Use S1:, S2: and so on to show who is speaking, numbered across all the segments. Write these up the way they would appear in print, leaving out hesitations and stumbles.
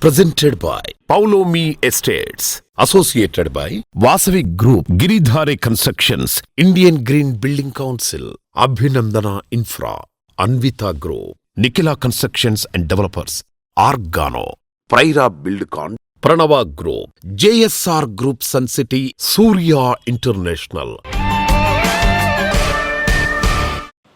S1: presented by Paulomi Estates, associated by Vasavi Group, Giridhare Constructions, Indian Green Building Council, Abhinandana Infra, Anvita Group, Nikila Constructions and Developers, Argano, Praira Buildcon, Pranava Group, JSR Group Sun City, Surya International.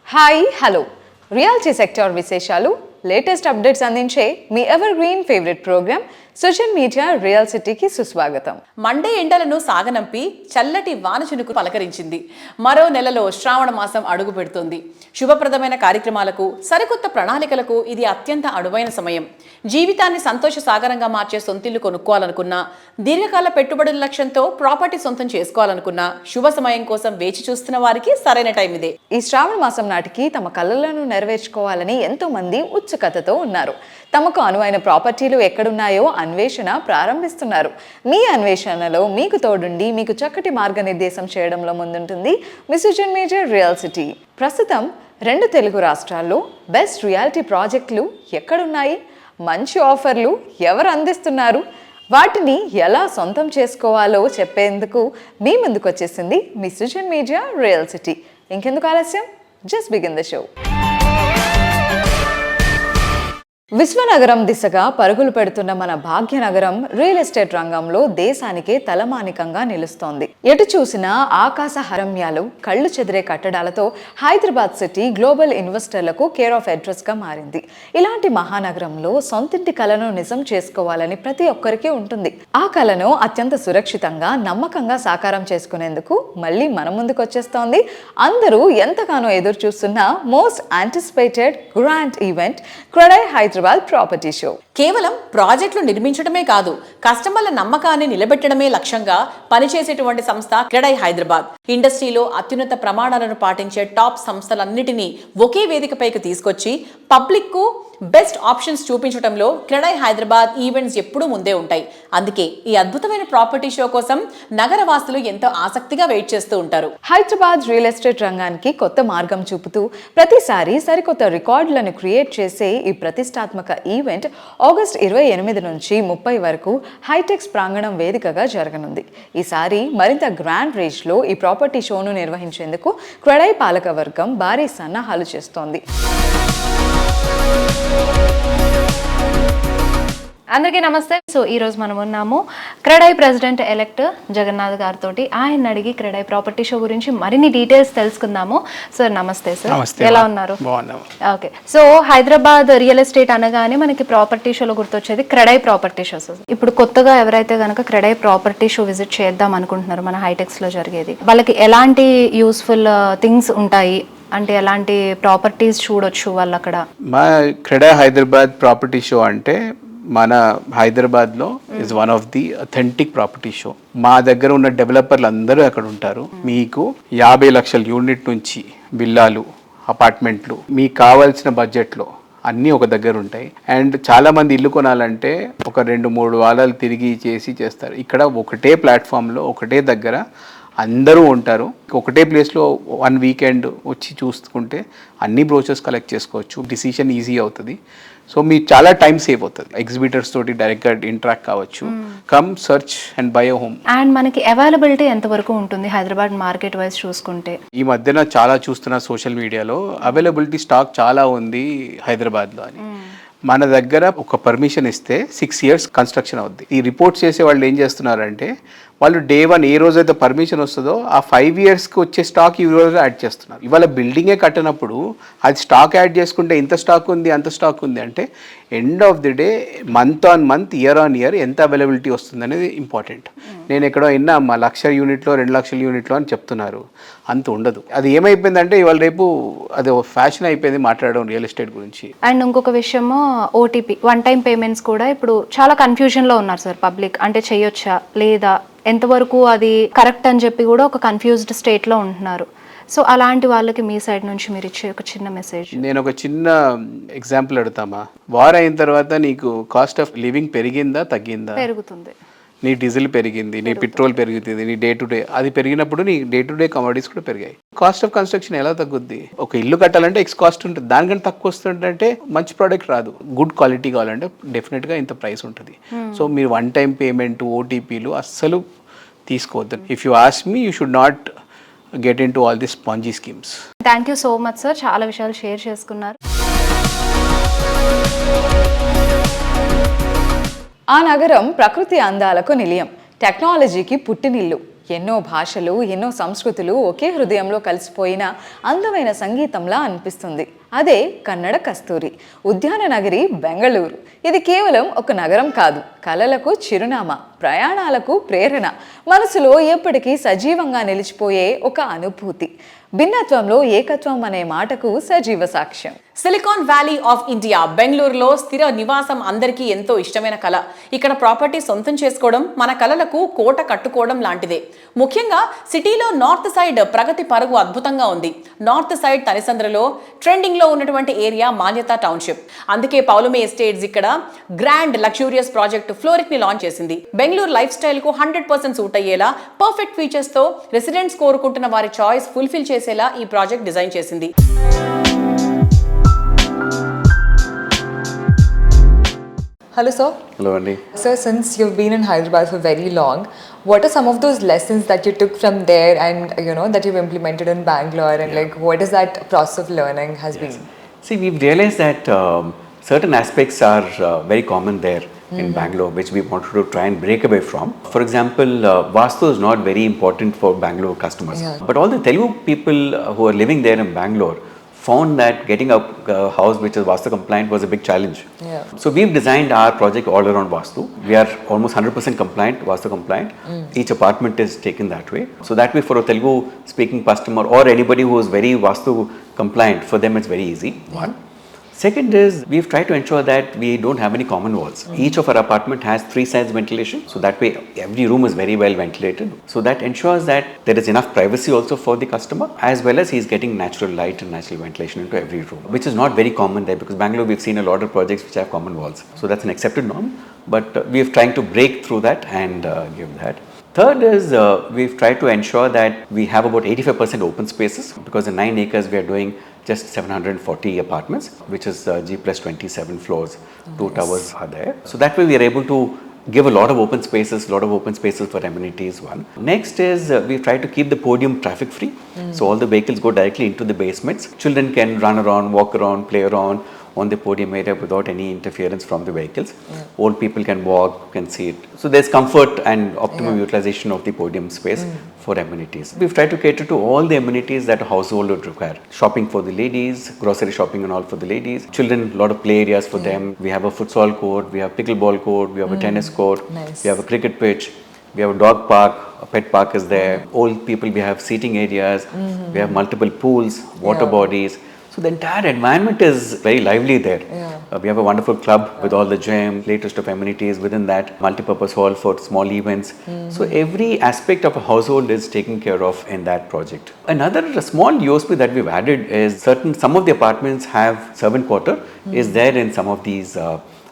S2: Hi hello reality sector విశేషాలు latest updates అందించే మీ ever green favourite programme social media real సిటీకి సుస్వాగతం.
S3: Monday ఎండలను సాగనంపి చల్లటి వానచునుకు పలకరించింది. మరో నెలలో శ్రావణ మాసం అడుగు పెడుతోంది. శుభప్రదమైన కార్యక్రమాలకు, సరికొత్త ప్రణాళికలకు ఇది అత్యంత అనువైన సమయం. జీవితాన్ని సంతోష సాగరంగా మార్చే సొంతిల్లు కొనుక్కోవాలనుకున్నా, దీర్ఘకాల పెట్టుబడుల లక్ష్యంతో ప్రాపర్టీ సొంతం చేసుకోవాలనుకున్నా, శుభ సమయం కోసం వేచి చూస్తున్న వారికి సరైన టైం ఇదే.
S2: ఈ శ్రావణ మాసం నాటికి తమ కలలను నెరవేర్చుకోవాలని ఎంతో మంది ఉత్సుకతతో ఉన్నారు. తమకు అనువైన ప్రాపర్టీలు ఎక్కడున్నాయో అన్వేషణ ప్రారంభిస్తున్నారు. మీ అన్వేషణలో మీకు తోడుండి మీకు చక్కటి మార్గనిర్దేశం చేయడంలో ముందుంటుంది మీ సోషల్ మీడియా రియల్ సిటీ. ప్రస్తుతం 2 తెలుగు రాష్ట్రాల్లో బెస్ట్ రియాలిటీ ప్రాజెక్టులు ఎక్కడున్నాయి, మంచి ఆఫర్లు ఎవరు అందిస్తున్నారు, వాటిని ఎలా సొంతం చేసుకోవాలో చెప్పేందుకు మీ ముందుకు వచ్చేసింది మీ సోషల్ మీడియా రియల్ సిటీ. ఇంకెందుకు ఆలస్యం, జస్ట్ బిగిన్ ద షో. విశ్వనగరం దిశగా పరుగులు పెడుతున్న మన భాగ్యనగరం రియల్ ఎస్టేట్ రంగంలో దేశానికే తలమానికంగా నిలుస్తోంది. ఎటు చూసినా ఆకాశ హరమ్యాలు, కళ్ళు చెదిరే కట్టడాలతో హైదరాబాద్ సిటీ గ్లోబల్ ఇన్వెస్టర్లకు కేర్ ఆఫ్ అడ్రస్ గా మారింది. ఇలాంటి మహానగరంలో సొంతింటి కలను నిజం చేసుకోవాలని ప్రతి ఒక్కరికి ఉంటుంది. ఆ కలను అత్యంత సురక్షితంగా, నమ్మకంగా సాకారం చేసుకునేందుకు మళ్ళీ మన ముందుకు వచ్చేస్తోంది అందరూ ఎంతగానో ఎదురు చూస్తున్న most anticipated grand event CREDAI Hyderabad property show.
S3: కేవలం ప్రాజెక్టులు నిర్మించడమే కాదు, కస్టమర్ల నమ్మకాన్ని నిలబెట్టడమే లక్ష్యంగా పనిచేసేటువంటి సంస్థ క్రెడై హైదరాబాద్. ఇండస్ట్రీలో అత్యున్నత ప్రమాణాలను పాటించే టాప్ సంస్థలన్నిటినీ ఒకే వేదికపైకి తీసుకొచ్చి పబ్లిక్ కు బెస్ట్ ఆప్షన్స్ చూపించడంలో క్రెడై హైదరాబాద్ ఈవెంట్స్ ఎప్పుడూ ముందే ఉంటాయి. అందుకే ఈ అద్భుతమైన ప్రాపర్టీ షో కోసం నగరవాసులు ఎంతో ఆసక్తిగా వెయిట్ చేస్తూ ఉంటారు.
S2: హైదరాబాద్ రియల్ ఎస్టేట్ రంగానికి కొత్త మార్గం చూపుతూ ప్రతిసారి సరికొత్త రికార్డులను క్రియేట్ చేసే ఈ ప్రతిష్టాత్మక ఈవెంట్ ఆగస్టు 28 నుంచి 30 వరకు హైటెక్స్ ప్రాంగణం వేదికగా జరగనుంది. ఈసారి మరింత గ్రాండ్ రేంజ్ లో ఈ ప్రాపర్టీ షోను నిర్వహించేందుకు క్రెడై పాలకవర్గం భారీ సన్నాహాలు చేస్తోంది.
S4: అందరికీ నమస్తే. సో ఈరోజు మనం ఉన్నాము క్రెడై ప్రెసిడెంట్ ఎలెక్ట్ జగన్నాథ్ గారితో. ఆయన అడిగి క్రెడై ప్రాపర్టీ షో గురించి మరిన్ని డీటెయిల్స్ తెలుసుకుందాము. సార్ నమస్తే. సార్ ఎలా ఉన్నారు? Okay. So Hyderabad real estate అనగానే మనకి ప్రాపర్టీ షోలో గుర్తొచ్చేది క్రెడై ప్రాపర్టీ షో. ఇప్పుడు కొత్తగా ఎవరైతే కనుక క్రెడై ప్రాపర్టీ షో విజిట్ చేద్దాం అనుకుంటున్నారు మన హైటెక్స్ లో జరిగేది, వాళ్ళకి ఎలాంటి యూస్ఫుల్ థింగ్స్ ఉంటాయి అంటే ఎలాంటి ప్రాపర్టీస్ చూడొచ్చు వాళ్ళు అక్కడ?
S5: మా క్రెడై హైదరాబాద్ ప్రాపర్టీ షో అంటే మన హైదరాబాద్లో is one of the authentic property show. మా దగ్గర ఉన్న డెవలపర్లు అందరూ అక్కడ ఉంటారు. మీకు 50 లక్షల యూనిట్ నుంచి విల్లాలు, అపార్ట్మెంట్లు మీకు కావాల్సిన బడ్జెట్లో అన్నీ ఒక దగ్గర ఉంటాయి. అండ్ చాలామంది ఇల్లు కొనాలంటే ఒక 2-3 వారాలు తిరిగి చేస్తారు. ఇక్కడ ఒకటే ప్లాట్ఫామ్లో ఒకటే దగ్గర అందరూ ఉంటారు. ఒకటే ప్లేస్లో 1 వీకెండ్ వచ్చి చూసుకుంటే అన్ని బ్రోచర్స్ కలెక్ట్ చేసుకోవచ్చు. డిసిషన్ ఈజీ అవుతుంది. సో మీకు చాలా టైం సేవ్ అవుతుంది. ఎగ్జిబిటర్స్ తోటి డైరెక్ట్గా ఇంటరాక్ట్ కావచ్చు. Come search and by a home.
S4: And మనకి అవైలబిలిటీ ఎంతవరకు ఉంటుంది హైదరాబాద్ మార్కెట్ వైజ్ చూసుకుంటే?
S5: ఈ మధ్యన చాలా చూస్తున్న సోషల్ మీడియాలో అవైలబిలిటీ స్టాక్ చాలా ఉంది హైదరాబాద్లో అని. మన దగ్గర ఒక పర్మిషన్ ఇస్తే 6 years కన్స్ట్రక్షన్ అవుద్ది. ఈ రిపోర్ట్స్ చేసే వాళ్ళు ఏం చేస్తున్నారంటే వాళ్ళు డే 1 ఏ రోజైతే పర్మిషన్ వస్తుందో ఆ 5 yearsకి వచ్చే స్టాక్ ఈ రోజు యాడ్ చేస్తున్నారు. ఇవాళ బిల్డింగే కట్టినప్పుడు అది స్టాక్ యాడ్ చేసుకుంటే ఇంత స్టాక్ ఉంది అంత స్టాక్ ఉంది అంటే end of the day month on month, year on year ఎంత అవైలబిలిటీ వస్తుంది అనేది ఇంపార్టెంట్. నేను ఎక్కడో విన్నా 1 లక్ష యూనిట్లో 2 లక్షల యూనిట్లో అని చెప్తున్నారు. అంత ఉండదు. అది ఏమైపోయిందంటే ఇవాళ రేపు అది ఫ్యాషన్ అయిపోయింది మాట్లాడడం రియల్ ఎస్టేట్ గురించి.
S4: అండ్ ఇంకొక విషయము ఓటీపీ, 1 time పేమెంట్స్ కూడా ఇప్పుడు చాలా కన్ఫ్యూజన్లో ఉన్నారు సార్ పబ్లిక్. అంటే చేయొచ్చా లేదా, ఎంతవరకు అది కరెక్ట్ అని చెప్పి కూడా ఒక కన్ఫ్యూజ్డ్ స్టేట్లో ఉంటున్నారు. సో అలాంటి వాళ్ళకి మీ సైడ్ నుంచి మీరు ఇచ్చే ఒక చిన్న మెసేజ్.
S5: నేను ఒక చిన్న ఎగ్జాంపుల్ అడుగుతామా? వార్ అయిన తర్వాత నీకు కాస్ట్ ఆఫ్ లివింగ్ పెరిగిందా తగ్గిందా?
S4: పెరుగుతుంది.
S5: నీ డీజిల్ పెరిగింది, నీ పెట్రోల్ పెరుగుతుంది, నీ డే టు డే అది పెరిగినప్పుడు నీ డే టు డే కమోడిటీస్ కూడా పెరిగాయి. కాస్ట్ ఆఫ్ కన్స్ట్రక్షన్ ఎలా తగ్గుద్ది? ఒక ఇల్లు కట్టాలంటే ఎక్స్ కాస్ట్ ఉంటుంది, దానికంటే తక్కువ వస్తుందంటే మంచి ప్రోడక్ట్ రాదు. గుడ్ క్వాలిటీ కావాలంటే డెఫినెట్గా ఇంత ప్రైస్ ఉంటుంది. సో మీరు వన్ టైం పేమెంట్, ఓటీపీలు అస్సలు తీసుకోవద్దు. If you ask me, you should not get in to all this spongy schemes.
S4: Thank you so much sir, చాలా విషయాలు షేర్ చేసుకున్నారు.
S2: ఆ నగరం ప్రకృతి అందాలకు నిలయం, టెక్నాలజీకి పుట్టినిల్లు. ఎన్నో భాషలు, ఎన్నో సంస్కృతులు ఒకే హృదయంలో కలిసిపోయిన అందమైన సంగీతంలా అనిపిస్తుంది. అదే కన్నడ కస్తూరి, ఉద్యాన నగరి బెంగళూరు. ఇది కేవలం ఒక నగరం కాదు, కలలకు చిరునామా, ప్రయాణాలకు ప్రేరణ, మనసులో ఎప్పటికీ సజీవంగా నిలిచిపోయే ఒక అనుభూతి. భిన్నత్వంలో ఏకత్వం అనే మాటకు సజీవ సాక్ష్యం.
S3: సిలికాన్ వ్యాలీ ఆఫ్ ఇండియా బెంగళూరులో స్థిర నివాసం అందరికీ ఎంతో ఇష్టమైన కళ. ఇక్కడ ప్రాపర్టీ సొంతం చేసుకోవడం మన కళలకు కోట కట్టుకోవడం లాంటిదే. ముఖ్యంగా సిటీలో నార్త్ సైడ్ ప్రగతి పరుగు అద్భుతంగా ఉంది. నార్త్ సైడ్ తనిసంద్రలో ట్రెండింగ్ లో ఉన్నటువంటి ఏరియా మాన్యతా టౌన్షిప్. అందుకే పౌలమి ఎస్టేట్స్ ఇక్కడ గ్రాండ్ లగ్జూరియస్ ప్రాజెక్ట్ ఫ్లోరిక్ ని లాంచ్ చేసింది. బెంగళూరు లైఫ్ స్టైల్ కు 100% సూట్ అయ్యేలా పర్ఫెక్ట్ ఫీచర్స్ తో రెసిడెంట్స్ కోరుకుంటున్న వారి చాయిస్ ఫుల్ఫిల్ చేసేలా ఈ ప్రాజెక్ట్ డిజైన్ చేసింది.
S6: Hello sir.
S5: హలో అండి.
S6: Sir, since you've been in Hyderabad for very long, what are some of those lessons that you took from there and that you've implemented in Bangalore, and like what is that process of learning has been?
S7: See, we've realized that certain aspects are very common there in Bangalore, which we wanted to try and break away from. For example, Vastu is not very important for Bangalore customers.
S6: Yeah.
S7: But all the Telugu people who are living there in Bangalore found that getting a house which is Vastu compliant was a big challenge.
S6: Yeah.
S7: So we've designed our project all around Vastu. We are almost 100% compliant, Vastu compliant. Each apartment is taken that way. So that way for a Telugu speaking customer or anybody who is very Vastu compliant, for them it's very easy. One. Second is, we've tried to ensure that we don't have any common walls. Each of our apartment has 3 sides ventilation, so that way every room is very well ventilated. So that ensures that there is enough privacy also for the customer, as well as he's getting natural light and natural ventilation into every room, which is not very common there, because Bangalore we've seen a lot of projects which have common walls. So that's an accepted norm, but we're trying to break through that and give that. Third is, we've tried to ensure that we have about 85% open spaces, because in 9 acres we are doing just 740 apartments, which is G plus 27 floors, 2 towers are there. So that way we are able to give a lot of open spaces for amenities. One. Next is, we try to keep the podium traffic free. So all the vehicles go directly into the basements. Children can run around, walk around, play around on the podium area without any interference from the vehicles. Old people can walk, can see it. So there's comfort and optimum utilization of the podium space for amenities. We've tried to cater to all the amenities that a household would require. Shopping for the ladies, grocery shopping and all for the ladies. Children, a lot of play areas for them. We have a futsal court, we have pickleball court, we have a tennis court,
S6: Nice.
S7: we have a cricket pitch. We have a dog park, a pet park is there. Old people, we have seating areas. We have multiple pools, water bodies. So the entire environment is very lively there. We have a wonderful club with all the gym, latest of amenities within that, multi-purpose hall for small events. So every aspect of a household is taken care of in that project. Another small USP that we've added is some of the apartments have servant quarter is there in some of these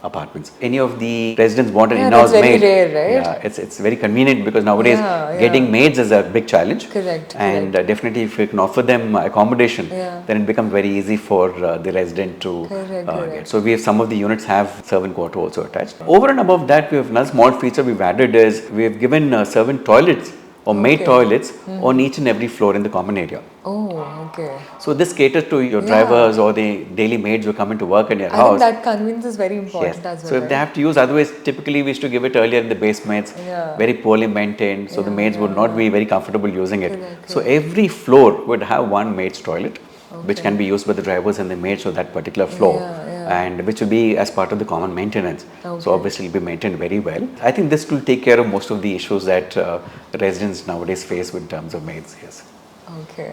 S7: apartments. Any of the residents want an in-house
S6: that's very
S7: maid.
S6: rare, right?
S7: Yeah, it's very convenient, because nowadays getting maids is a big challenge.
S6: Correct,
S7: And definitely if we can offer them accommodation, then it becomes very easy for the resident to get. So we have some of the units have servant quarter also attached. Over and above that, we have another small feature we've added is we have given servant toilets or maid toilets on each and every floor in the common area.
S6: Oh, okay.
S7: So this caters to your drivers or the daily maids who come into work in your
S6: I
S7: house.
S6: think that convenience is very important
S7: Yes.
S6: as well.
S7: So if they have to use, otherwise typically we used to give it earlier in the basements, very poorly maintained, so the maids would not be very comfortable using it. So every floor would have one maid's toilet, which can be used by the drivers and the maids of that particular floor. And which will be as part of the common maintenance. So obviously it will be maintained very well. I think this will take care of most of the issues that residents nowadays face in terms of maids. Yes.
S6: Okay.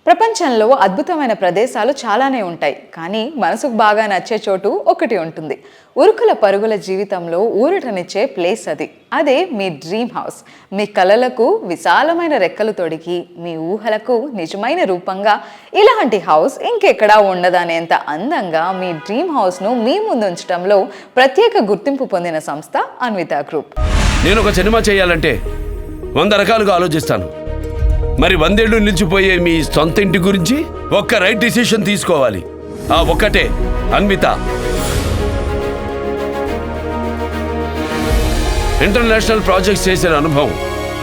S2: ప్రపంచ ప్రపంచంలో అద్భుతమైన ప్రదేశాలు చాలానే ఉంటాయి, కానీ మనసుకు బాగా నచ్చే చోటు ఒకటి ఉంటుంది. ఉరుకుల పరుగుల జీవితంలో ఊరటనిచ్చే ప్లేస్ అదే మీ డ్రీమ్ హౌస్. మీ కలలకు విశాలమైన రెక్కలు తొడిగి మీ ఊహలకు నిజమైన రూపంగా ఇలాంటి హౌస్ ఇంకెక్కడా ఉండదనేంత అందంగా మీ డ్రీమ్ హౌస్ను మీ ముందు ఉంచడంలో ప్రత్యేక గుర్తింపు పొందిన సంస్థ అన్విత గ్రూప్.
S8: నేను ఒక సినిమా చేయాలంటే 100 రకాలుగా ఆలోచిస్తాను. మరి 100 ఏళ్ళు నిలిచిపోయే మీ సొంత ఇంటి గురించి ఒక్క రైట్ డిసిషన్ తీసుకోవాలి. ఆ ఒక్కటే అన్విత. ఇంటర్నేషనల్ ప్రాజెక్ట్స్ చేసిన అనుభవం,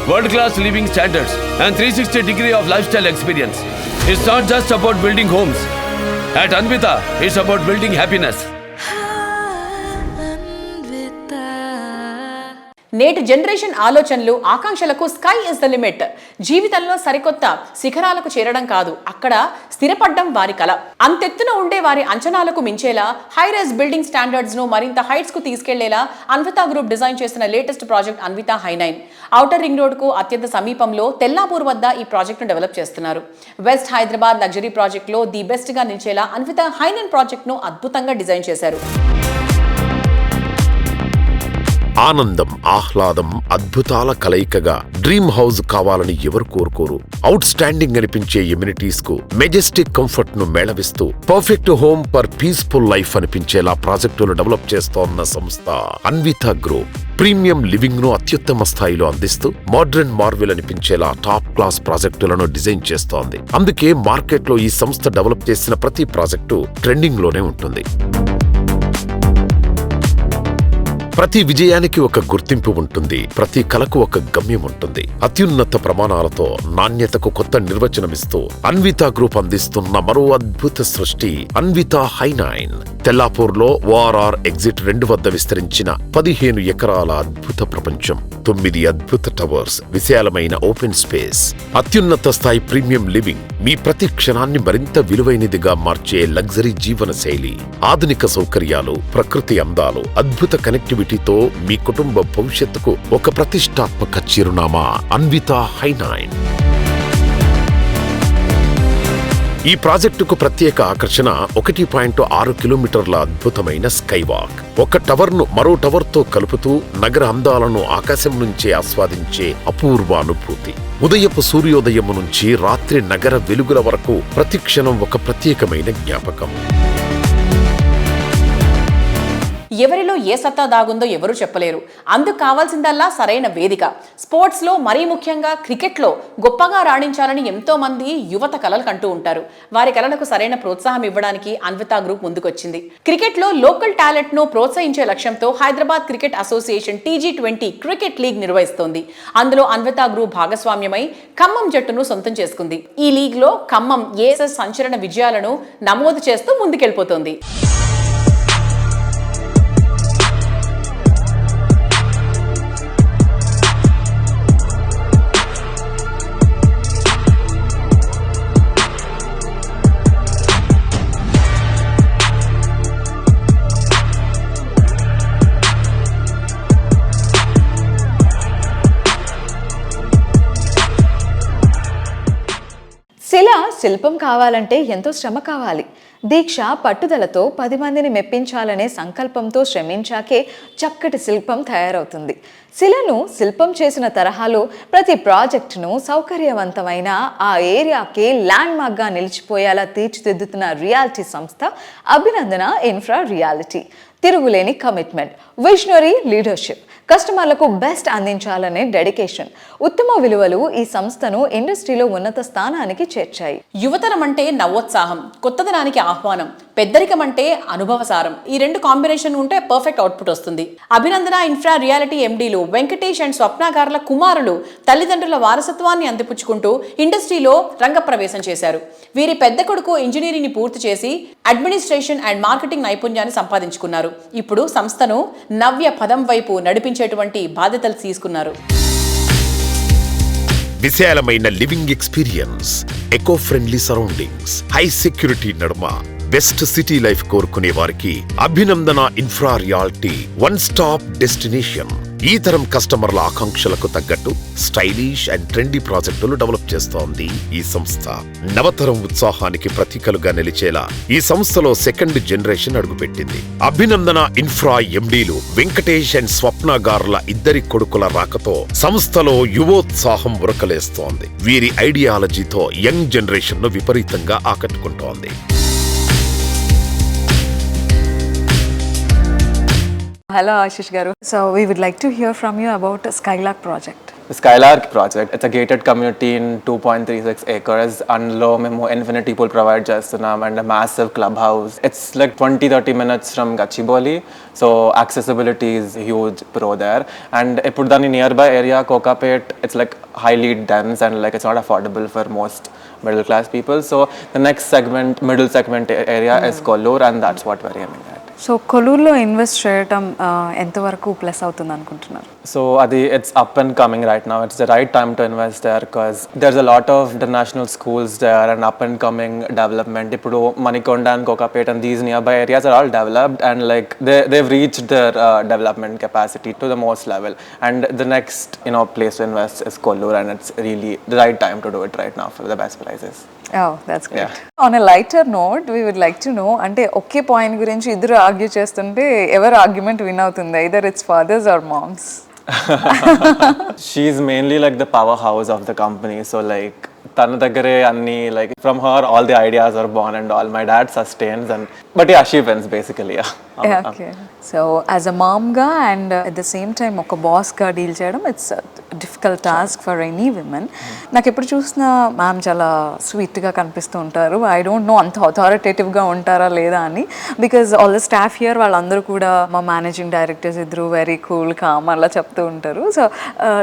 S8: world class living standards and 360 degree of lifestyle experience. It's not just about building homes. At Anvita it's about building happiness.
S3: నేటి జనరేషన్ ఆలోచనలు, ఆకాంక్షలకు స్కై ఇస్ ద లిమిట్. జీవితంలో సరికొత్త శిఖరాలకు చేరడం కాదు, అక్కడ స్థిరపడ్డం వారి కల. అంతెత్తున ఉండే వారి అంచనాలకు మించేలా హై రైజ్ బిల్డింగ్ స్టాండర్డ్స్ ను మరింత హైట్స్ కు తీసుకెళ్లేలా అన్విత గ్రూప్ డిజైన్ చేసిన లేటెస్ట్ ప్రాజెక్ట్ అన్విత హై9. ఔటర్ రింగ్ రోడ్ కు అత్యంత సమీపంలో తెల్లాపూర్ వద్ద ఈ ప్రాజెక్ట్ ను డెవలప్ చేస్తున్నారు. వెస్ట్ హైదరాబాద్ లగ్జరీ ప్రాజెక్ట్ లో ది బెస్ట్ గా నిలిచేలా అన్విత హై9 ప్రాజెక్ట్ ను అద్భుతంగా డిజైన్ చేశారు.
S1: ఆనందం, ఆహ్లాదం, అద్భుతాల కలయికగా డ్రీమ్ హౌస్ కావాలని ఎవరు కోరుకోరు? అవుట్ స్టాండింగ్ అనిపించే ఎమ్యూనిటీస్ కు మెజెస్టిక్ కంఫర్ట్ ను మేళవిస్తూ perfect home for peaceful life అనిపించేలా ప్రాజెక్టులు డెవలప్ చేస్తోన్న సంస్థ అన్విత గ్రూప్. ప్రీమియం లివింగ్ ను అత్యుత్తమ స్థాయిలో అందిస్తూ మోడ్రన్ మార్వెల్ అనిపించేలా టాప్ క్లాస్ ప్రాజెక్టులను డిజైన్ చేస్తోంది. అందుకే మార్కెట్లో ఈ సంస్థ డెవలప్ చేసిన ప్రతి ప్రాజెక్టు ట్రెండింగ్ లోనే ఉంటుంది. ప్రతి విజయానికి ఒక గుర్తింపు ఉంటుంది, ప్రతి కలకు ఒక గమ్యం ఉంటుంది. అత్యున్నత ప్రమాణాలతో నాణ్యతకు కొత్త నిర్వచనమిస్తూ అన్విత గ్రూప్ అందిస్తున్న మరో అద్భుత సృష్టి అన్విత హై9. తెల్లాపూర్లో ORR ఎగ్జిట్ 2 వద్ద విస్తరించిన 15 ఎకరాల అద్భుత ప్రపంచం, 9 అద్భుత టవర్స్, విశాలమైన ఓపెన్ స్పేస్, అత్యున్నత స్థాయి ప్రీమియం లివింగ్, మీ ప్రతి క్షణాన్ని మరింత విలువైనదిగా మార్చే లగ్జరీ జీవన శైలి, ఆధునిక సౌకర్యాలు, ప్రకృతి అందాలు, అద్భుత కనెక్టివిటీతో మీ కుటుంబ భవిష్యత్తుకు ఒక ప్రతిష్టాత్మక చిరునామా అన్విత హై9. ఈ ప్రాజెక్టుకు ప్రత్యేక ఆకర్షణ 1.6 కిలోమీటర్ల అద్భుతమైన స్కైవాక్. ఒక టవర్ ను మరో టవర్ తో కలుపుతూ నగర అందాలను ఆకాశం నుంచే ఆస్వాదించే అపూర్వ అనుభూతి. ఉదయపు సూర్యోదయము నుంచి రాత్రి నగర వెలుగుల వరకు ప్రతి క్షణం ఒక ప్రత్యేకమైన జ్ఞాపకం.
S3: ఎవరిలో ఏ సత్తా దాగుందో ఎవరూ చెప్పలేరు. అందుకు కావాల్సిందల్లా సరైన వేదిక. స్పోర్ట్స్లో, మరీ ముఖ్యంగా క్రికెట్లో గొప్పగా రాణించాలని ఎంతో మంది యువత కలలు కంటూ ఉంటారు. వారి కలలకు సరైన ప్రోత్సాహం ఇవ్వడానికి అన్విత గ్రూప్ ముందుకొచ్చింది. క్రికెట్లో లోకల్ టాలెంట్ ను ప్రోత్సహించే లక్ష్యంతో Hyderabad cricket association TG20 cricket league నిర్వహిస్తోంది. అందులో అన్విత గ్రూప్ భాగస్వామ్యమై ఖమ్మం జట్టును సొంతం చేసుకుంది. ఈ లీగ్ లో ఖమ్మం ఏఎస్ఎస్ సంచలన విజయాలను నమోదు చేస్తూ ముందుకెళ్లిపోతోంది.
S2: శిల్పం కావాలంటే ఎంతో శ్రమ కావాలి. దీక్ష, పట్టుదలతో 10 మందిని మెప్పించాలనే సంకల్పంతో శ్రమించాకే చక్కటి శిల్పం తయారవుతుంది. శిలను శిల్పం చేసిన తరహాలో ప్రతి ప్రాజెక్టును సౌకర్యవంతమైన ఆ ఏరియాకే ల్యాండ్ మార్క్గా నిలిచిపోయేలా తీర్చిదిద్దుతున్న రియాలిటీ సంస్థ అభినందన ఇన్ఫ్రా రియాలిటీ. తిరుగులేని కమిట్మెంట్, విజనరీ లీడర్షిప్, కస్టమర్లకు బెస్ట్ అందించాలనే డెడికేషన్, ఉత్తమ విలువలు ఈ సంస్థను ఇండస్ట్రీలో ఉన్నత స్థానానికి చేర్చాయి.
S3: యువతరం అంటే నవోత్సాహం, కొత్తదనానికి ఆహ్వానం, పెద్దరికం అంటే అనుభవసారం. ఈ 2 కాంబినేషన్ ఉంటే పర్ఫెక్ట్ అవుట్పుట్ వస్తుంది. అభినందన ఇన్ఫ్రా రియాలిటీ ఎండీలు వెంకటేష్ అండ్ స్వప్న గార్ల కుమారులు తల్లిదండ్రుల వారసత్వాన్ని అందిపుచ్చుకుంటూ ఇండస్ట్రీలో రంగప్రవేశం చేశారు. వీరి పెద్ద కొడుకు ఇంజనీరింగ్ ని పూర్తి చేసి అడ్మినిస్ట్రేషన్ అండ్ మార్కెటింగ్ నైపుణ్యాన్ని సంపాదించుకున్నారు. ఇప్పుడు సంస్థను నవ్య పదం వైపు నడిపించేటువంటి బాధ్యతలు తీసుకున్నారు.
S1: విశాలమైన living experience, eco friendly surroundings, high security నడుమ బెస్ట్ సిటీ లైఫ్ కోరుకునే వారికి అభినందన infra reality one stop destination. ఈ తరం కస్టమర్ల ఆకాంక్షలకు తగ్గట్టు స్టైలిష్ అండ్ ట్రెండీ ప్రాజెక్టులు డెవలప్ చేస్తోంది ఈ సంస్థ. నవతరం ఉత్సాహానికి ప్రతీకలుగా నిలిచేలా ఈ సంస్థలో సెకండ్ జనరేషన్ అడుగుపెట్టింది. అభినందన ఇన్ఫ్రా ఎండీలు వెంకటేష్ అండ్ స్వప్న గారుల ఇద్దరి కొడుకుల రాకతో సంస్థలో యువోత్సాహం ఉరకలేస్తోంది. వీరి ఐడియాలజీతో యంగ్ జనరేషన్ ను విపరీతంగా ఆకట్టుకుంటోంది.
S2: Hello Ashish Garu. So we would like to hear from you about Skylark project.
S9: The Skylark project, it's a gated community in 2.36 acres. అందులో మేము ఇన్ఫినిటీ పూల్ ప్రొవైడ్ చేస్తున్నాం and massive clubhouse. It's like 20-30 minutes from Gachibowli. So accessibility is huge pro there. And ఇప్పుడు దాని nearby area, Kokapet, it's like highly dense and like it's not affordable for most middle class people. So the next segment, middle segment area is Kollur, and that's what we're aiming at.
S2: So కొలూరులో invest చేయడం ఎంతవరకు plus అవుతుంది అనుకుంటున్నారు?
S9: So it's up and coming right now. It's the right time to invest there because there's a lot of international schools there and up and coming development. Ippudu Manikonda and Kokapet and these nearby areas are all developed and like they've reached their development capacity to the most level. And the next place to invest is Kollur, and it's really the right time to do it right now for the best prices.
S2: Oh, that's great. On a lighter note, we would like to know, అంటే ఒకే point గురించి ఇద్దరు argue చేస్తుంటే ఎవరు argument win అవుతుంది? either it's fathers or moms.
S9: She's mainly like the powerhouse of the company, so like తన దగ్గరే అన్ని like from her all the ideas are born and all. My dad sustains but yeah, she wins basically.
S2: Okay. So as a mom గా and at the same time ఒక boss గా deal చేయడం it's a difficult task for any women. నాకు ఎప్పుడు చూసినా ma'am చాలా sweet గా కనిపిస్తూ ఉంటారు. ఐ డోంట్ నో అంత అథారిటేటివ్ గా ఉంటారా లేదా అని, because all the staff here వాళ్ళందరూ కూడా మా మేనేజింగ్ డైరెక్టర్స్ ఇద్దరు వెరీ కూల్ కామ్ అలా చెప్తూ ఉంటారు. So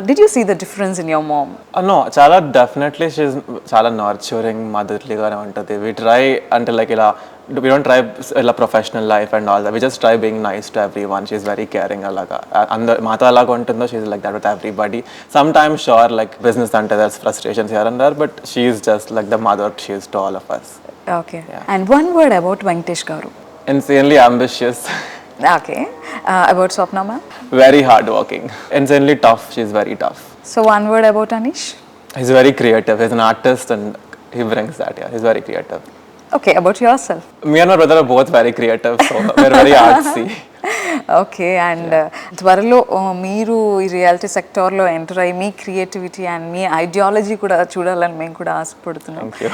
S2: did you see the difference in your mom?
S9: No, చాలా డెఫినెట్లీ షీఈ్ చాలా నర్చరింగ్ మదర్లీగానే ఉంటుంది. వి ట్రై అంటే లైక్ ఇలా we don't try a professional life and all that. We just try being nice to everyone. She's very caring alaga. And mata alaga untundo, she's like that with everybody. Sometimes sure like business ante there's frustrations here and there, but she's just like the mother she is to all of us.
S2: Okay. Yeah. And one word about Venkatesh garu.
S9: Insanely ambitious.
S2: Okay. About Swapna ma'am?
S9: Very hardworking. Insanely tough. She's very tough.
S2: So one word about Anish?
S9: He's very creative. He's an artist and he brings that. Yeah, he's very creative.
S2: Okay, about yourself?
S9: Me and my brother are both very creative, so we're very artsy.
S2: Okay, and త్వరలో మీరు ఈ reality సెక్టార్లో enter అయ్యి మీ creativity and me ideology కూడా చూడాలని మేము కూడా ఆశపడుతున్నాం.
S9: Thank you.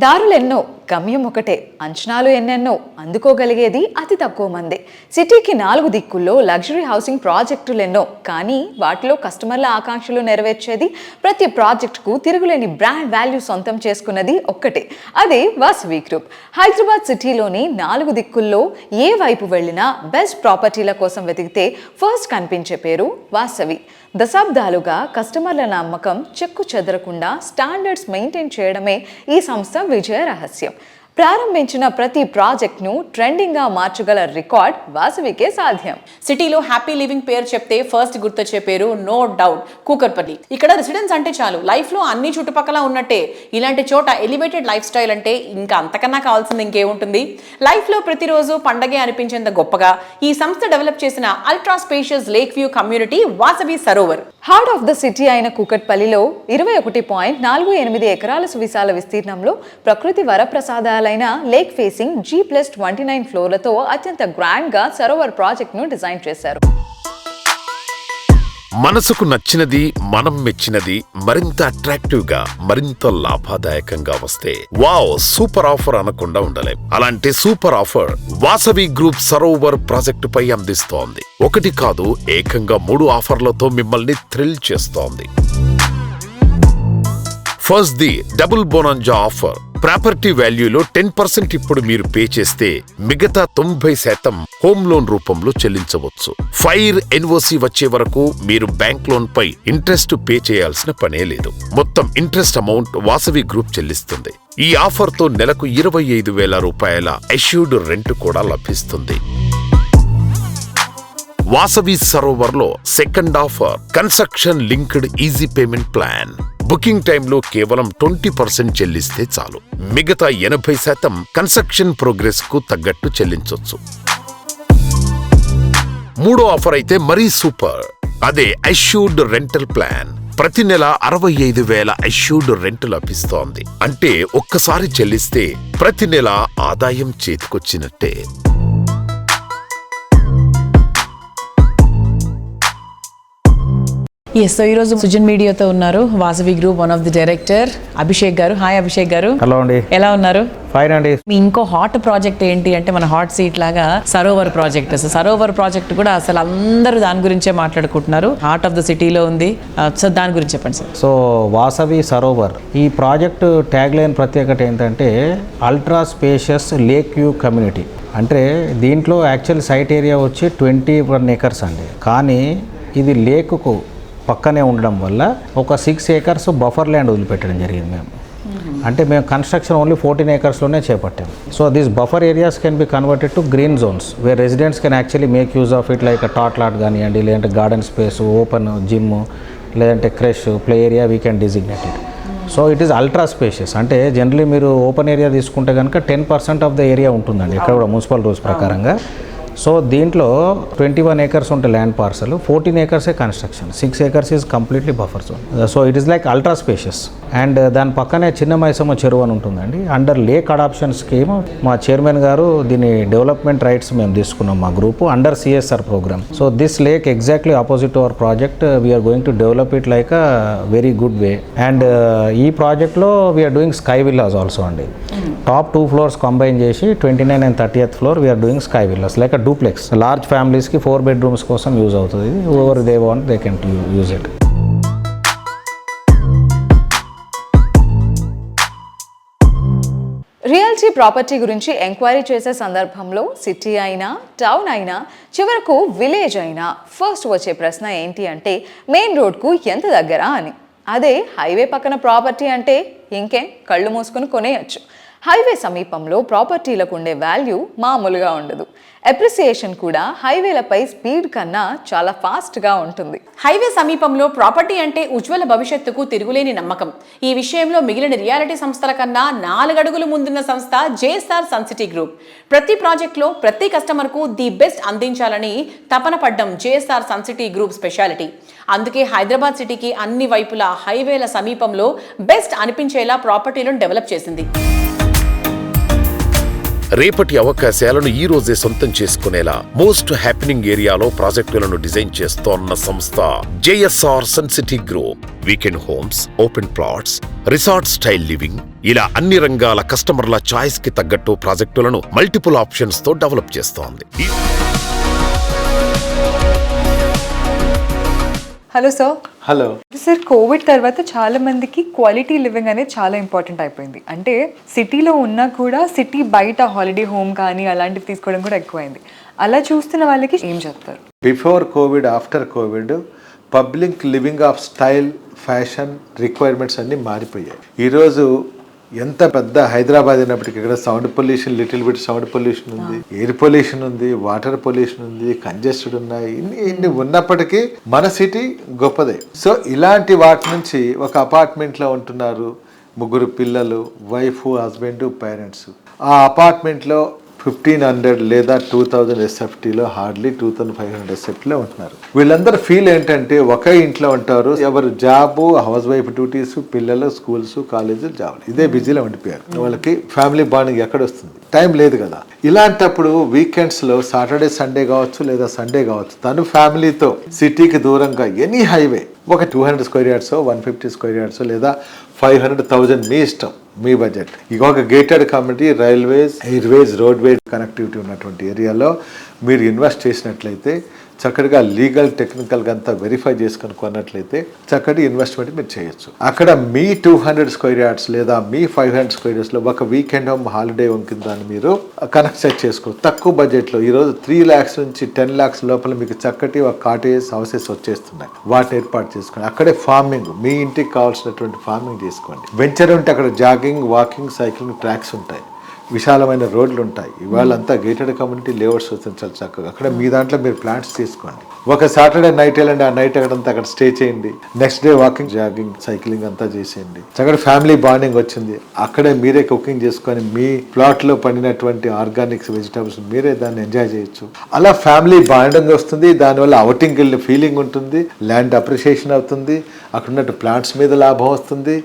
S2: దారులెన్నో, గమ్యం ఒకటే, అంచనాలు ఎన్నెన్నో, అందుకోగలిగేది అతి తక్కువ మంది. సిటీకి 4 దిక్కుల్లో లగ్జరీ హౌసింగ్ ప్రాజెక్టులెన్నో, కానీ వాటిలో కస్టమర్ల ఆకాంక్షలు నెరవేర్చేది, ప్రతి ప్రాజెక్టుకు తిరుగులేని బ్రాండ్ వాల్యూ సొంతం చేసుకున్నది ఒక్కటే, అదే వాసవి గ్రూప్. హైదరాబాద్ సిటీలోని 4 దిక్కుల్లో ఏ వైపు వెళ్ళినా బెస్ట్ ప్రాపర్టీల కోసం వెతికితే ఫస్ట్ కనిపించే పేరు వాసవి. దశాబ్దాలుగా కస్టమర్ల నమ్మకం చెక్కు చెదరకుండా స్టాండర్డ్స్ మెయింటైన్ చేయడమే ఈ సంస్థ విజయ రహస్యం. ప్రారంభించిన ప్రతి ప్రాజెక్ట్ను ట్రెండింగ్గా మార్చగల రికార్డ్ వాసవికే సాధ్యం.
S3: సిటీలో హ్యాపీ లివింగ్ పేరు చెప్తే ఫస్ట్ గుర్తొచ్చే పేరు నో డౌట్ కూకట్పల్లి. ఇక్కడ రెసిడెన్స్ అంటే చాలు లైఫ్లో అన్ని చుట్టుపక్కల ఉన్నట్టే. ఇలాంటి చోట ఎలివేటెడ్ లైఫ్ స్టైల్ అంటే ఇంకా అంతకన్నా కావాల్సింది ఇంకేముంటుంది? లైఫ్లో ప్రతిరోజు పండగే అనిపించేంత గొప్పగా ఈ సంస్థ డెవలప్ చేసిన ultra spacious lake view community Vasavi Sarovar.
S2: Heart of the city అయిన కూకట్పల్లిలో 21.48 ఎకరాల సువిశాల విస్తీర్ణంలో ప్రకృతి వరప్రసాదాలైన లేక్ ఫేసింగ్ G+29 ఫ్లోర్లతో అత్యంత గ్రాండ్ గా సరోవర్ ప్రాజెక్ట్ ను డిజైన్ చేశారు.
S1: మనసుకు నచ్చినది, మనం మెచ్చినది మరింత అట్రాక్టివ్ గా, మరింత లాభదాయకంగా వస్తే వావ్ సూపర్ ఆఫర్ అనకుండా ఉండలేం. అలాంటి super offer Vasavi group Sarovar project పై అందిస్తోంది. 1 కాదు, ఏకంగా 3 ఆఫర్లతో మిమ్మల్ని థ్రిల్ చేస్తోంది. First the double bonanza offer. Property వాల్యూలో 10% ఇప్పుడు మీరు పే చేస్తే మిగతా 90% హోమ్ లోన్ రూపంలో చెల్లించవచ్చు. ఫైర్ ఎన్ఓసి వచ్చే వరకు మీరు బ్యాంక్ లోన్ పై ఇంట్రెస్ట్ పే చేయాల్సిన పనే లేదు. మొత్తం ఇంట్రెస్ట్ అమౌంట్ వాసవి గ్రూప్ చెల్లిస్తుంది. ఈ ఆఫర్ తో నెలకు 25,000 రూపాయల అష్యూర్డ్ రెంట్ కూడా లభిస్తుంది. వాసవి సరోవర్ లో second offer construction linked easy payment plan. Booking టైంలో కేవలం 20% చెల్లిస్తే చాలు. మిగతా 80% కన్స్ట్రక్షన్ ప్రోగ్రెస్ కు తగ్గట్టు చెల్లించొచ్చు. మూడో ఆఫర్ అయితే మరీ సూపర్. అదే అష్యూర్డ్ రెంటల్ ప్లాన్. ప్రతి నెల 65,000 అష్యూర్డ్ రెంట్ లభిస్తోంది. అంటే ఒక్కసారి చెల్లిస్తే ప్రతి నెల ఆదాయం చేతికొచ్చినట్టే.
S3: సో ఈరోజు సుజన్ మీడియాతో ఉన్నారు Vasavi group one of the director Abhishek గారు. హాయ్ అభిషేక్ గారు.
S10: హలో అండి.
S3: ఎలా ఉన్నారు?
S10: ఫైన్ అండి.
S3: మీ ఇంకో హాట్ ప్రాజెక్ట్ ఏంటి అంటే మన హాట్ సీట్ లాగా సరోవర్ ప్రాజెక్ట్. సరోవర్ ప్రాజెక్ట్ కూడా అసలు అందరూ దాని గురించే మాట్లాడుకుంటున్నారు. హార్ట్ ఆఫ్ ద సిటీలో ఉంది. సో దాని గురించి చెప్పండి సార్.
S10: సో వాసవి సరోవర్ ఈ ప్రాజెక్టు ట్యాగ్ లైన్ ప్రత్యేకత ఏంటంటే ultra spacious lake view community. అంటే దీంట్లో యాక్చువల్ సైట్ ఏరియా వచ్చి 21 acres అండి. కానీ ఇది లేకుకు పక్కనే ఉండడం వల్ల ఒక 6 acres బఫర్ ల్యాండ్ వదిలిపెట్టడం జరిగింది మేము. అంటే మేము కన్స్ట్రక్షన్ ఓన్లీ 14 acresలోనే చేపట్టాము. So this buffer areas can be converted to green zones where residents can actually make use of it like tot lot కానివ్వండి, లేదంటే గార్డెన్ స్పేస్, ఓపెన్ జిమ్, లేదంటే crèche, play area we can designate it. So it is ultra spacious. అంటే generally మీరు open area తీసుకుంటే కనుక 10% of the area ఉంటుందండి ఇక్కడ కూడా మున్సిపల్ రూల్స్ ప్రకారంగా. సో దీంట్లో 21 acres ఉంటే land parcel, 14 acres construction, 6 acres is completely buffer zone. So it is like ultra spacious. And దాని పక్కనే చిన్న మైసమ్మ చెరువు అని ఉంటుందండి. అండర్ లేక్ అడాప్షన్ స్కీమ్ మా చైర్మన్ గారు దీని డెవలప్మెంట్ రైట్స్ మేము తీసుకున్నాం మా group under CSR programme. So this lake exactly opposite our project. We are going to develop it like a very good way. And ఈ ప్రాజెక్ట్లో we are doing sky villas also అండి. Top 2 floors combine చేసి 29 and 30th floor we're doing sky villas like a duplex. Large ఫ్యామిలీస్కి 4 bedrooms కోసం use అవుతుంది. Over they want they can use it.
S2: Realty property గురించి enquiry చేసే సందర్భంలో city అయినా town అయినా చివరకు విలేజ్ అయినా ఫస్ట్ వచ్చే ప్రశ్న ఏంటి అంటే మెయిన్ రోడ్కు ఎంత దగ్గర అని. అదే హైవే పక్కన ప్రాపర్టీ అంటే ఇంకేం కళ్ళు మూసుకొని కొనేయచ్చు. హైవే సమీపంలో ప్రాపర్టీలకు ఉండే వాల్యూ మామూలుగా ఉండదు. అప్రిసియేషన్ కూడా హైవేలపై స్పీడ్ కన్నా చాలా ఫాస్ట్గా ఉంటుంది.
S3: హైవే సమీపంలో ప్రాపర్టీ అంటే ఉజ్వల భవిష్యత్తుకు తిరుగులేని నమ్మకం. ఈ విషయంలో మిగిలిన రియాలిటీ సంస్థల కన్నా 4 అడుగులు ముందున్న సంస్థ JSR Sun City Group. ప్రతి ప్రాజెక్ట్లో ప్రతి కస్టమర్కు ది బెస్ట్ అందించాలని తపన పడ్డం JSR Sun City Group speciality. అందుకే హైదరాబాద్ సిటీకి అన్ని వైపులా హైవేల సమీపంలో బెస్ట్ అనిపించేలా ప్రాపర్టీలను డెవలప్ చేసింది.
S1: రేపటి అవకాశాలను ఈ రోజే సొంతం చేసుకునేలా మోస్ట్ హ్యాపెనింగ్ ఏరియాలో ప్రాజెక్టులను డిజైన్ చేస్తోన్న సంస్థ JSR Sun City Group. Weekend homes, open plots, resort style living, ఇలా అన్ని రంగాల కస్టమర్ల చాయిస్ కి తగ్గట్టు ప్రాజెక్టులను మల్టిపుల్ ఆప్షన్స్ తో డెవలప్ చేస్తోంది.
S6: Hello sir.
S5: Hello
S6: sir, Covid తర్వాత చాలా మందికి క్వాలిటీ లివింగ్ అనేది చాలా ఇంపార్టెంట్ అయిపోయింది. అంటే సిటీలో ఉన్నా కూడా సిటీ బయట హాలిడే హోమ్ కానీ అలాంటివి తీసుకోవడం కూడా ఎక్కువైంది. అలా చూస్తున్న వాళ్ళకి ఏం చెప్తారు?
S11: Before Covid, after Covid public living of style, fashion requirements అన్నీ మారిపోయాయి. ఈరోజు ఎంత పెద్ద హైదరాబాద్ అయినప్పటికీ ఇక్కడ sound pollution, little bit sound pollution ఉంది, ఎయిర్ పొల్యూషన్ ఉంది, వాటర్ పొల్యూషన్ ఉంది, కంజెస్టెడ్ ఉన్నాయి. ఇన్ని ఉన్నప్పటికీ మన సిటీ గొప్పదే. సో ఇలాంటి వాటి నుంచి ఒక అపార్ట్మెంట్లో ఉంటున్నారు 3 పిల్లలు, వైఫ్, హస్బెండ్, పేరెంట్స్. ఆ అపార్ట్మెంట్లో 1500 లేదా 2000 SFTలో హార్డ్లీ 2500 SFTలో ఉంటున్నారు. వీళ్ళందరూ ఫీల్ ఏంటంటే ఒకే ఇంట్లో ఉంటారు, ఎవరు జాబు, హౌస్ వైఫ్ డ్యూటీస్, పిల్లలు స్కూల్స్, కాలేజీలు, జాబులు, ఇదే బిజీలో ఉండిపోయారు. వాళ్ళకి ఫ్యామిలీ బాండింగ్ ఎక్కడ వస్తుంది? టైం లేదు కదా. ఇలాంటప్పుడు వీకెండ్స్లో సాటర్డే సండే కావచ్చు లేదా సండే కావచ్చు, తను ఫ్యామిలీతో సిటీకి దూరంగా ఎనీ హైవే ఒక 200 square yards, 150 square yards లేదా 500,000 మీ ఇష్టం, మీ బడ్జెట్. ఇక ఒక gated community, railways, Airways, roadways connectivity ఉన్నటువంటి ఏరియాలో మీరు ఇన్వెస్ట్ చేసినట్లయితే చక్కటిగా లీగల్ టెక్నికల్గా అంతా వెరిఫై చేసుకొని కొన్నట్లయితే చక్కటి ఇన్వెస్ట్మెంట్ మీరు చేయొచ్చు. అక్కడ మీ 200 square yards లేదా మీ 500 square yardsలో ఒక వీకెండ్ హోమ్, హాలిడే హోమ్ కింద మీరు కనెక్ట్ సెట్ చేసుకోవచ్చు. తక్కువ బడ్జెట్లో ఈరోజు 3 lakhs నుంచి 10 lakhs లోపల మీకు చక్కటి ఒక కాటేజ్ హౌసెస్ వచ్చేస్తున్నాయి. వాటిని ఏర్పాటు చేసుకోండి. అక్కడే ఫార్మింగ్, మీ ఇంటికి కావాల్సినటువంటి ఫార్మింగ్ చేసుకోండి. వెంచర్ ఉంటే అక్కడ జాగింగ్, వాకింగ్, సైక్లింగ్ ట్రాక్స్ ఉంటాయి. విశాలమైన రోడ్లు ఉంటాయి. ఇవాళ అంతా గేటెడ్ కమ్యూనిటీ లేఅవుట్స్ వస్తుంది చాలా చక్కగా. అక్కడ మీ దాంట్లో మీరు ప్లాంట్స్ తీసుకోండి. ఒక సాటర్డే నైట్ వెళ్ళండి, ఆ నైట్ అక్కడంతా అక్కడ స్టే చేయండి. Next day walking, jogging, cycling అంతా చేసేయండి. చక్కటి ఫ్యామిలీ బాండింగ్ వచ్చింది. అక్కడే మీరే కుకింగ్ చేసుకొని మీ ప్లాట్లో పండినటువంటి ఆర్గానిక్స్ వెజిటబుల్స్ మీరే దాన్ని ఎంజాయ్ చేయొచ్చు. అలా ఫ్యామిలీ బాండింగ్ వస్తుంది. దానివల్ల అవుటింగ్కి వెళ్ళిన ఫీలింగ్ ఉంటుంది, ల్యాండ్ అప్రిషియేషన్ అవుతుంది, అక్కడ ఉన్నట్టు ప్లాంట్స్ మీద లాభం వస్తుంది.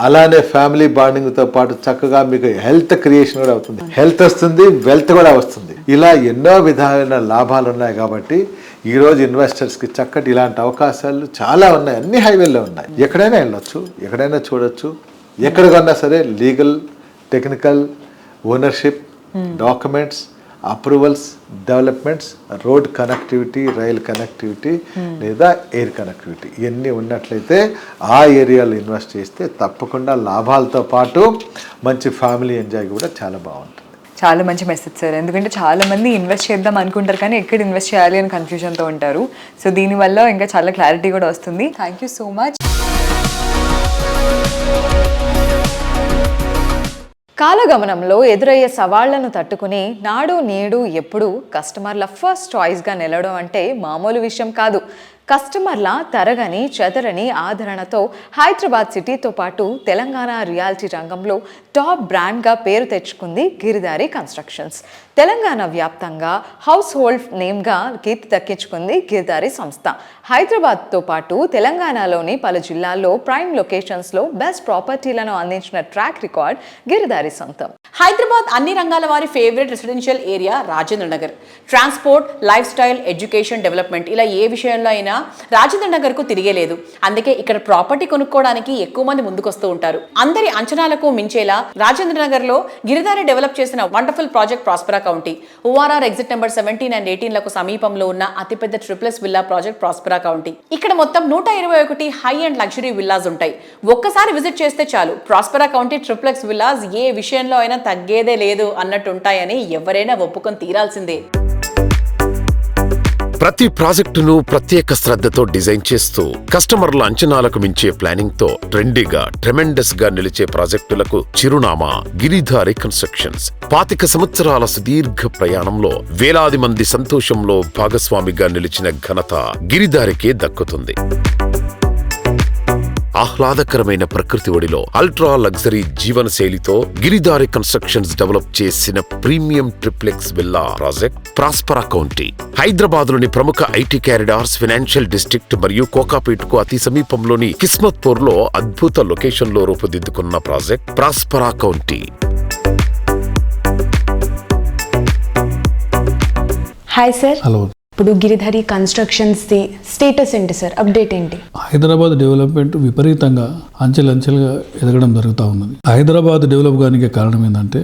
S11: అలానే ఫ్యామిలీ బాండింగ్తో పాటు చక్కగా మీకు హెల్త్ క్రియేషన్ కూడా అవుతుంది. హెల్త్ వస్తుంది, వెల్త్ కూడా వస్తుంది. ఇలా ఎన్నో విధాలైన లాభాలు ఉన్నాయి. కాబట్టి ఈరోజు ఇన్వెస్టర్స్కి చక్కటి ఇలాంటి అవకాశాలు చాలా ఉన్నాయి. అన్ని హైవేల్లో ఉన్నాయి. ఎక్కడైనా వెళ్ళొచ్చు, ఎక్కడైనా చూడొచ్చు. ఎక్కడ కొన్నా సరే legal, technical, ownership, documents, approvals, developments, road connectivity, rail connectivity లేదా ఎయిర్ కనెక్టివిటీ ఇవన్నీ ఉన్నట్లయితే ఆ ఏరియాలో ఇన్వెస్ట్ చేస్తే తప్పకుండా లాభాలతో పాటు మంచి ఫ్యామిలీ ఎంజాయ్ కూడా చాలా బాగుంటుంది.
S6: చాలా మంచి మెసేజ్ సార్. ఎందుకంటే చాలా మంది ఇన్వెస్ట్ చేద్దాం అనుకుంటారు కానీ ఎక్కడ ఇన్వెస్ట్ చేయాలి అని కన్ఫ్యూజన్తో ఉంటారు. సో దీనివల్ల ఇంకా చాలా క్లారిటీ కూడా వస్తుంది. Thank you so much.
S2: కాలగమనంలో ఎదురయ్యే సవాళ్లను తట్టుకుని నాడు నేడు ఎప్పుడు కస్టమర్ల ఫస్ట్ చాయిస్గా నిలవడం అంటే మామూలు విషయం కాదు. కస్టమర్ల తరగని చెదరని ఆదరణతో హైదరాబాద్ సిటీతో పాటు తెలంగాణ రియాలిటీ రంగంలో టాప్ బ్రాండ్గా పేరు తెచ్చుకుంది గిరిదారి కన్స్ట్రక్షన్స్. తెలంగాణ వ్యాప్తంగా హౌస్ హోల్డ్ నేమ్గా కీర్తి దక్కించుకుంది గిరిదారి సంస్థ. హైదరాబాద్తో పాటు తెలంగాణలోని పలు జిల్లాల్లో ప్రైమ్ లొకేషన్స్లో బెస్ట్ ప్రాపర్టీలను అందించిన ట్రాక్ రికార్డ్ గిరిదారి సొంతం.
S3: హైదరాబాద్ అన్ని రంగాల వారి favourite residential area Rajendra Nagar. Transport, life style, education, development ఇలా ఏ విషయంలో అయినా రాజేంద్ర నగర్ కు తిరిగే లేదు. అందుకే ఇక్కడ ప్రాపర్టీ కొనుక్కోవడానికి ఎక్కువ మంది ముందుకొస్తూ ఉంటారు. అందరి అంచనాలకు మించేలా రాజేంద్ర నగర్ లో గిరిదారి డెవలప్ చేసిన wonderful project Prospera county. ORR exit number 17 and 18లకు సమీపంలో ఉన్న అతిపెద్ద triplex villa project Prospera county. ఇక్కడ మొత్తం 121 హై అండ్ లగ్జరీ విల్లాస్ ఉంటాయి. ఒక్కసారి విజిట్ చేస్తే చాలు ప్రాస్పరా కౌంటీ ట్రిప్లెక్స్ విల్లాస్ ఏ విషయంలో అయినా తగ్గేదే లేదు అన్నట్టు ఉంటాయని ఎవరైనా ఒప్పుకొని తీరాల్సిందే.
S1: ప్రతి ప్రాజెక్టును ప్రత్యేక శ్రద్ధతో డిజైన్ చేస్తూ కస్టమర్ల అంచనాలకు మించే ప్లానింగ్ తో ట్రెండీగా ట్రెమెండస్ గా నిలిచే ప్రాజెక్టులకు చిరునామా గిరిధారి కన్స్ట్రక్షన్స్. 25 సంవత్సరాల సుదీర్ఘ ప్రయాణంలో వేలాది మంది సంతోషంలో భాగస్వామిగా నిలిచిన ఘనత గిరిధారికే దక్కుతుంది. ఆహ్లాదకరమైన ప్రకృతి ఒడిలో అల్ట్రా లగ్జరీ జీవన శైలితో గిరిదారి కన్స్ట్రక్షన్స్ డెవలప్ చేసిన premium triplex villa project Prospera county. హైదరాబాద్లోని ప్రముఖ ఐటీ కారిడార్స్, ఫైనాన్షియల్ డిస్ట్రిక్ట్ మరియు కోకాపేట్కు అతి సమీపంలోని కిస్మత్పూర్ లో అద్భుత లొకేషన్ లో రూపుదిద్దుకున్న project Prospera County.
S12: Hi sir.
S13: Hello.
S12: ఇప్పుడు గిరిధారి కన్స్ట్రక్షన్స్ ది స్టేటస్ ఏంటి సార్? అప్డేట్ ఏంటి?
S13: హైదరాబాద్ డెవలప్మెంట్ విపరీతంగా అంచెలంచెలుగా ఎదగడం జరుగుతూ ఉన్నది. హైదరాబాద్ డెవలప్ కానికి కారణం ఏంటంటే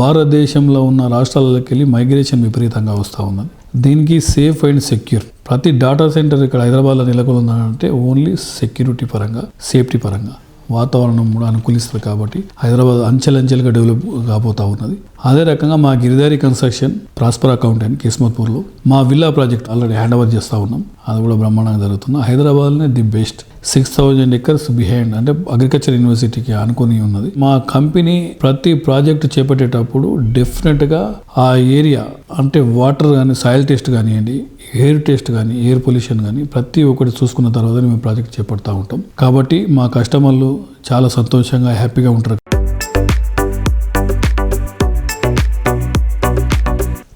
S13: భారతదేశంలో ఉన్న రాష్ట్రాలకి వెళ్ళి మైగ్రేషన్ విపరీతంగా వస్తూ ఉన్నది. దీనికి సేఫ్ అండ్ సెక్యూర్ ప్రతి డేటా సెంటర్ ఇక్కడ హైదరాబాద్లో నెలకొందంటే ఓన్లీ సెక్యూరిటీ పరంగా, సేఫ్టీ పరంగా, వాతావరణం కూడా అనుకూలిస్తుంది. కాబట్టి హైదరాబాద్ అంచెలంచెలుగా డెవలప్ కాబోతూ ఉన్నది. అదే రకంగా మా గిరిదారి కన్స్ట్రక్షన్ ప్రాస్పరా కౌంటీ అని కిస్మత్పూర్లో మా villa project already hand over చేస్తూ ఉన్నాం. అది కూడా బ్రహ్మాండంగా జరుగుతుంది. హైదరాబాద్లోనే ది బెస్ట్ 6,000 acres బిహైండ్ అంటే అగ్రికల్చర్ యూనివర్సిటీకి అనుకుని ఉన్నది. మా కంపెనీ ప్రతి ప్రాజెక్ట్ చేపట్టేటప్పుడు డెఫినెట్గా ఆ ఏరియా అంటే వాటర్ కానీ, సాయిల్ టెస్ట్ కానివ్వండి, ఎయిర్ టెస్ట్ కానీ, ఎయిర్ పొల్యూషన్ కానీ ప్రతి ఒక్కటి చూసుకున్న తర్వాత మేము ప్రాజెక్ట్ చేపడతా ఉంటాం. కాబట్టి మా కస్టమర్లు చాలా సంతోషంగా, హ్యాపీగా ఉంటారు.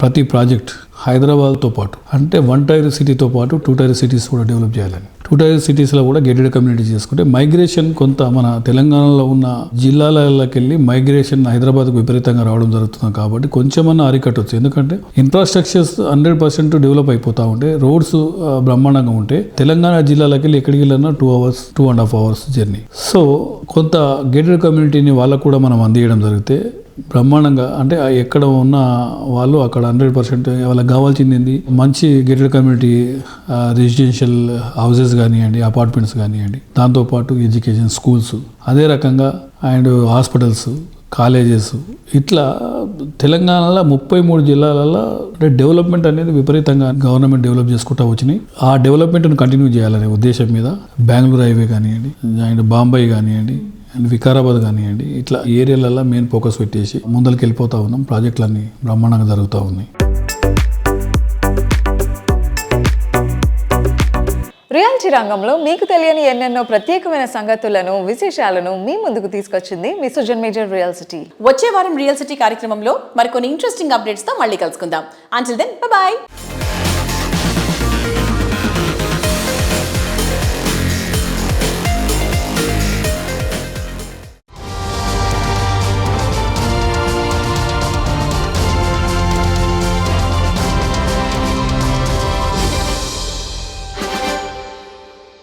S13: ప్రతి ప్రాజెక్ట్ హైదరాబాద్తో పాటు అంటే 1 tier సిటీతో పాటు 2 tier సిటీస్ కూడా డెవలప్ చేయాలని, 2 tier సిటీస్లో కూడా గేటెడ్ కమ్యూనిటీ చేసుకుంటే మైగ్రేషన్ కొంత మన తెలంగాణలో ఉన్న జిల్లాలకి వెళ్ళి మైగ్రేషన్ హైదరాబాద్కు విపరీతంగా రావడం జరుగుతుంది. కాబట్టి కొంచెమన్నా అరికట్టవచ్చు. ఎందుకంటే ఇన్ఫ్రాస్ట్రక్చర్స్ 100% డెవలప్ అయిపోతూ ఉంటే, రోడ్స్ బ్రహ్మాండంగా ఉంటే తెలంగాణ జిల్లాలకి వెళ్ళి ఎక్కడికి వెళ్ళినా 2 hours, 2.5 hours జర్నీ. సో కొంత గేటెడ్ కమ్యూనిటీని వాళ్ళకు కూడా మనం అందియడం జరిగితే బ్రహ్మాండంగా అంటే ఎక్కడ ఉన్న వాళ్ళు అక్కడ 100% వాళ్ళకి కావాల్సింది ఏంది, మంచి గేటెడ్ కమ్యూనిటీ రెసిడెన్షియల్ హౌసెస్ కానివ్వండి, అపార్ట్మెంట్స్ కానివ్వండి, దాంతోపాటు ఎడ్యుకేషన్, స్కూల్స్, అదే రకంగా అండ్ హాస్పిటల్స్, కాలేజెస్, ఇట్లా తెలంగాణలో 33 జిల్లాలలో అంటే డెవలప్మెంట్ అనేది విపరీతంగా గవర్నమెంట్ డెవలప్ చేసుకుంటూ వచ్చినాయి. ఆ డెవలప్మెంట్ను కంటిన్యూ చేయాలనే ఉద్దేశం మీద బెంగళూరు హైవే కానివ్వండి, అండ్ బాంబే కానివ్వండి, అండ్ వికారాబాద్ కానివ్వండి, ఇట్లా ఏరియాలలో మెయిన్ ఫోకస్ పెట్టేసి ముందరికి వెళ్ళిపోతూ ఉన్నాం. ప్రాజెక్టులన్నీ బ్రహ్మాండంగా జరుగుతూ ఉన్నాయి.
S2: రియాలిటీ రంగంలో మీకు తెలియని ఎన్నెన్నో ప్రత్యేకమైన సంగతులను, విశేషాలను మీ ముందుకు తీసుకొచ్చింది మీ సుజన్ మేజర్ రియల్ సిటీ.
S3: వచ్చే వారం రియల్ సిటీ కార్యక్రమంలో మరికొన్ని ఇంట్రెస్టింగ్ అప్డేట్స్ తో మళ్ళీ కలుసుకుందాం. Until then by.